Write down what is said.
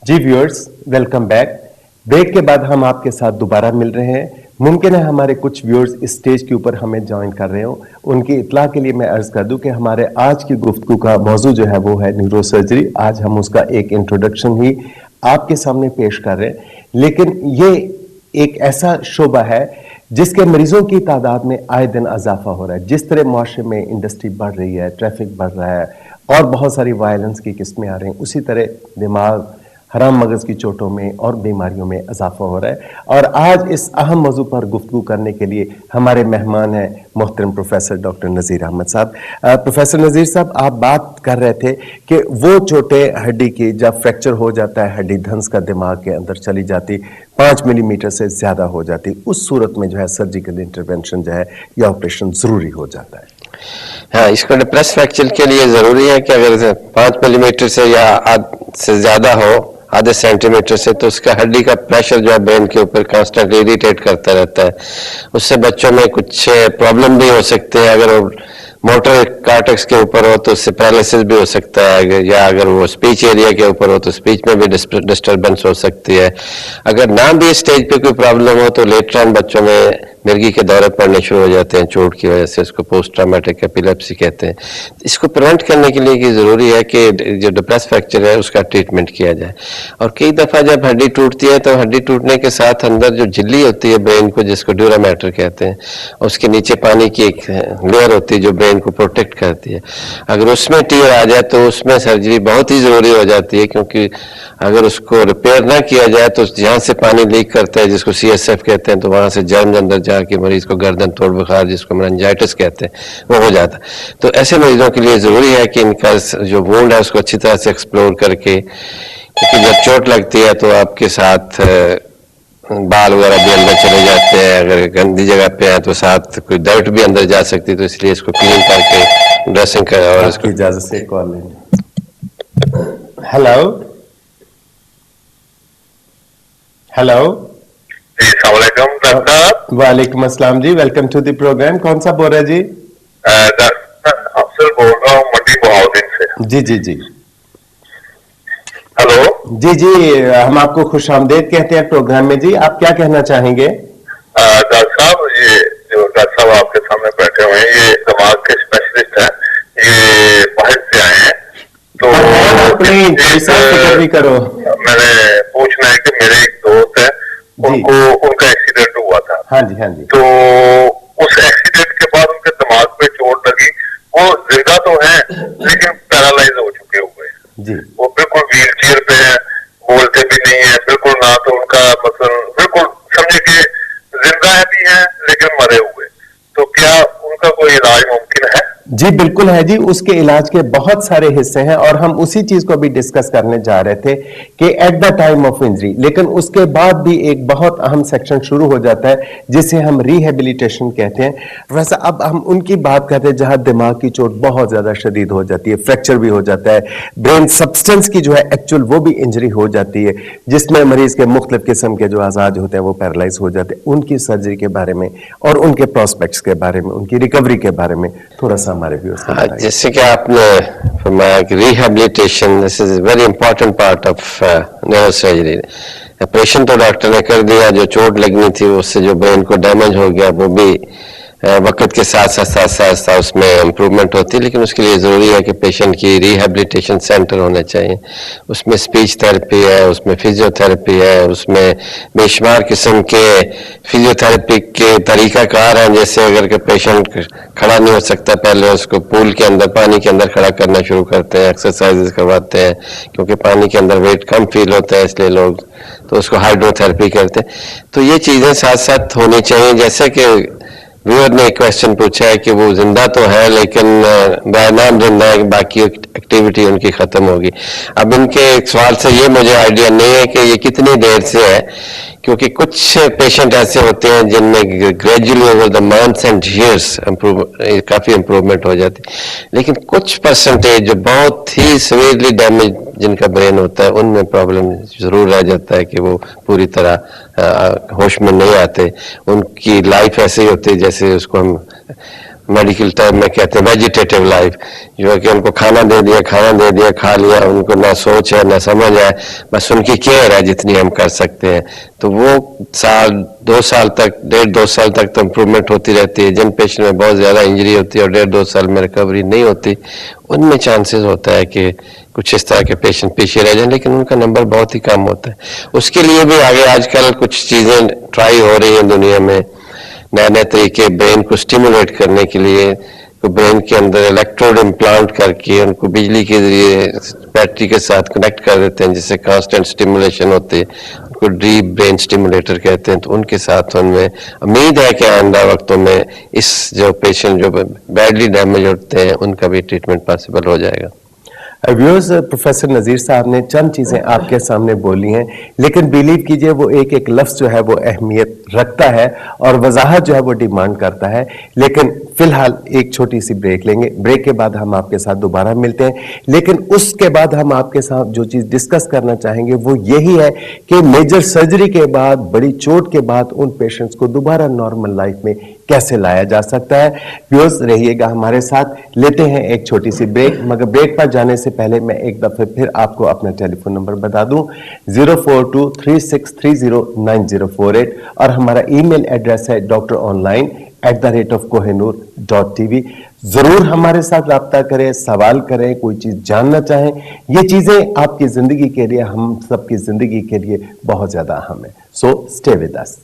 जी viewers, welcome back. Break के बाद हम आपके साथ दोबारा मिल रहे हैं। मुमकिन है हमारे कुछ व्यूअर्स इस स्टेज के ऊपर हमें ज्वाइन कर रहे हो। उनकी इत्तला के लिए मैं अर्ज कर दूं कि हमारे आज की गुफ्तगू का मौजू जो है वो है न्यूरो सर्जरी। आज हम उसका एक इंट्रोडक्शन ही आपके सामने पेश कर रहे हैं, लेकिन ये एक ऐसा शोबा है जिसके मरीजों की तादाद में आए दिन इजाफा हो रहा है। जिस तरह मुआशरे में इंडस्ट्री बढ़ रही है, ट्रैफिक बढ़ रहा है और बहुत सारी वायलेंस की किस्में आ रही हैं, उसी तरह दिमाग, हराम मगज की चोटों में और बीमारियों में इजाफा हो रहा है। और आज इस अहम मौजू पर गुफ्तगू करने के लिए हमारे मेहमान हैं मोहतरम प्रोफेसर डॉक्टर नज़ीर अहमद साहब। प्रोफेसर नज़ीर साहब, आप बात कर रहे थे कि वो चोटें हड्डी की जब फ्रैक्चर हो जाता है, हड्डी धंस का दिमाग के अंदर चली जाती, 5 मिलीमीटर से ज्यादा हो जाती, उस सूरत में जो है सर्जिकल इंटरवेंशन जो है या ऑपरेशन जरूरी हो जाता है। हाँ, इसको डिप्रेस फ्रैक्चर के लिए जरूरी है कि अगर 5 मिलीमीटर से या से ज्यादा हो, आधे सेंटीमीटर से, तो उसका हड्डी का प्रेशर जो है ब्रेन के ऊपर कांस्टेंटली इरिटेट करता रहता है। उससे बच्चों में कुछ प्रॉब्लम भी हो सकते हैं। अगर वो मोटर कार्टेक्स के ऊपर हो तो उससे पैरालिसिस भी हो सकता है, या अगर वो स्पीच एरिया के ऊपर हो तो स्पीच में भी डिस्टर्बेंस हो सकती है। अगर ना भी स्टेज पे कोई प्रॉब्लम हो तो लेटर ऑन बच्चों में मिर्गी के दौरे पड़ने शुरू हो जाते हैं चोट की वजह से। इसको पोस्ट ट्रॉमेटिक एपिलेप्सी कहते हैं। इसको प्रिवेंट करने के लिए जरूरी है कि जो डिप्रेस फ्रैक्चर है उसका ट्रीटमेंट किया जाए। और कई दफा जब हड्डी टूटती है तो हड्डी टूटने के साथ अंदर जो झिल्ली होती है ब्रेन को, जिसको ड्यूरा मैटर कहते हैं, उसके नीचे पानी की एक लेयर होती है जो ब्रेन को प्रोटेक्ट करती है। अगर उसमें टीयर आ जाए तो उसमें सर्जरी बहुत ही जरूरी हो जाती है, क्योंकि अगर उसको रिपेयर ना किया जाए तो जहाँ से पानी लीक करता है, जिसको CSF कहते हैं, तो वहां से जर्म अंदर जाके मरीज को गर्दन तोड़ बुखार, जिसको मेनिंजाइटिस कहते हैं, वो हो जाता है। तो ऐसे मरीजों के लिए जरूरी है कि इनका जो वुंड है उसको अच्छी तरह से एक्सप्लोर करके, क्योंकि जब चोट लगती है तो आपके साथ बाल वगैरह भी अंदर चले जाते हैं। अगर गंदी जगह पे है तो साथ कोई डर्ट भी अंदर जा सकती है, तो इसलिए इसको क्लीन करके ड्रेसिंग कर। और इसकी इजाजत से कॉल लेंगे। हेलो हेलो, वालेकुम अस्सलाम जी, वेलकम टू द प्रोग्राम। कौन सा बोल रहे हैं जी? अफसर बोल रहा हूँ मंडी बहाउद्दीन से। जी जी जी, हेलो जी जी, हम आपको खुश आमदेद कहते हैं प्रोग्राम में। जी, आप क्या कहना चाहेंगे? डॉक्टर साहब, ये जो डॉक्टर साहब आपके सामने बैठे हुए हैं, ये दिमाग के स्पेशलिस्ट हैं, ये बाहर से आए हैं। तो फिक्र भी करो। मैंने पूछना है कि मेरे एक दोस्त है, उनका एक्सीडेंट हुआ था। हाँ जी हाँ जी। तो उस एक्सीडेंट के बाद उनके दिमाग पे चोट लगी। वो जिंदा तो है लेकिन पैरालाइज हो चुके हुए हैं जी। वो बिल्कुल व्हील चेयर पे है, बोलते भी नहीं है बिल्कुल ना। तो उनका मतलब बिल्कुल समझे कि जिंदा भी है लेकिन मरे हुए। तो क्या उनका कोई इलाज मुमकिन है? जी बिल्कुल है जी। उसके इलाज के बहुत सारे हिस्से हैं और हम उसी चीज को भी डिस्कस करने जा रहे थे कि at the time of injury, लेकिन उसके बाद भी एक बहुत अहम सेक्शन शुरू हो जाता है जिसे हम रिहेबिलिटेशन कहते हैं। वैसे अब हम उनकी बात करते हैं जहां दिमाग की चोट बहुत ज्यादा शदीद हो जाती है, फ्रैक्चर भी हो जाता है, ब्रेन सब्सटेंस की जो है एक्चुअल वो भी इंजरी हो जाती है, जिसमें मरीज के मुख्तलिफ किस्म के जो आजाद होते हैं वो पैरालाइज हो जाते हैं। उनकी सर्जरी के बारे में और उनके प्रोस्पेक्ट्स के बारे में, उनकी रिकवरी के बारे में थोड़ा सा हमारे व्यूअर्स को बताइए। जैसे कि आपने फरमाया कि rehabilitation this is very important part of neuro surgery. Operation तो डॉक्टर ने कर दिया, जो चोट लगनी थी उससे जो ब्रेन को डैमेज हो गया वो भी वक्त के साथ साथ उसमें इम्प्रूवमेंट होती है। लेकिन उसके लिए ज़रूरी है कि पेशेंट की रिहेबिलिटेशन सेंटर होने चाहिए। उसमें स्पीच थेरेपी है, उसमें फिजियोथेरेपी है, उसमें बेशुमार किस्म के फिजियोथेरेपी के तरीक़ाकार हैं। जैसे अगर के पेशेंट खड़ा नहीं हो सकता, पहले उसको पूल के अंदर, पानी के अंदर खड़ा करना शुरू करते हैं, एक्सरसाइजेस करवाते हैं, क्योंकि पानी के अंदर वेट कम फील होता है इसलिए लोग, तो उसको हाइड्रोथेरेपी करते हैं। तो ये चीज़ें साथ साथ होनी चाहिए। जैसे कि व्यूअर ने एक क्वेश्चन पूछा है कि वो जिंदा तो है लेकिन नाम जिंदा है, बाकी एक्टिविटी उनकी खत्म होगी। अब इनके सवाल से ये मुझे आइडिया नहीं है कि ये कितनी देर से है, क्योंकि कुछ पेशेंट ऐसे होते हैं जिनमें gradually over the months and years काफी इम्प्रूवमेंट हो जाती है। लेकिन कुछ परसेंटेज जो बहुत ही सीवियरली डैमेज जिनका ब्रेन होता है उनमें प्रॉब्लम जरूर रह जाता है कि वो पूरी तरह होश में नहीं आते। उनकी लाइफ ऐसे ही होती है जैसे उसको हम मेडिकल टर्म में कहते हैं वेजिटेटिव लाइफ, जो है कि उनको खाना दे दिया, खा लिया, उनको ना सोच है ना समझ है, बस उनकी केयर है जितनी हम कर सकते हैं। तो वो साल 2 साल तक, 1.5-2 साल तक तो इम्प्रूवमेंट होती रहती है। जिन पेशेंट में बहुत ज़्यादा इंजरी होती है और 1.5-2 साल में रिकवरी नहीं होती, उनमें चांसेस होता है कि कुछ इस तरह के पेशेंट पीछे रह जाए, लेकिन उनका नंबर बहुत ही कम होता है। उसके लिए भी आगे आजकल कुछ चीज़ें ट्राई हो रही हैं दुनिया में, नए नए तरीके ब्रेन को स्टिमुलेट करने के लिए। तो ब्रेन के अंदर इलेक्ट्रोड इम्प्लांट करके उनको बिजली के जरिए बैटरी के साथ कनेक्ट कर देते हैं, जिससे कांस्टेंट स्टिमुलेशन होती है, उनको डीप ब्रेन स्टिमुलेटर कहते हैं। तो उनके साथ उनमें उम्मीद है कि आइंदा वक्तों में इस जो पेशेंट जो बैडली डैमेज होते हैं उनका भी ट्रीटमेंट पॉसिबल हो जाएगा। व्यूअर्स, प्रोफेसर नज़ीर साहब ने चंद चीज़ें आपके सामने बोली हैं, लेकिन बिलीव कीजिए वो एक एक लफ्ज़ जो है वो अहमियत रखता है और वजाहत जो है वो डिमांड करता है। लेकिन फिलहाल एक छोटी सी ब्रेक लेंगे, ब्रेक के बाद हम आपके साथ दोबारा मिलते हैं। लेकिन उसके बाद हम आपके साथ जो चीज़ डिस्कस करना चाहेंगे वो यही है कि मेजर सर्जरी के बाद, बड़ी चोट के बाद उन पेशेंट्स को दोबारा नॉर्मल लाइफ में कैसे लाया जा सकता है। व्यूअर्स, रहिएगा हमारे साथ, लेते हैं एक छोटी सी ब्रेक। मगर ब्रेक पर जाने से पहले मैं एक दफे फिर आपको अपना टेलीफोन नंबर बता दूं, 04236309048 और हमारा ईमेल एड्रेस है doctoronline@kohinoor.tv। जरूर हमारे साथ राब्ता करें, सवाल करें, कोई चीज जानना चाहें। ये चीजें आपकी जिंदगी के लिए, हम सबकी जिंदगी के लिए बहुत ज्यादा अहम है। So stay with us.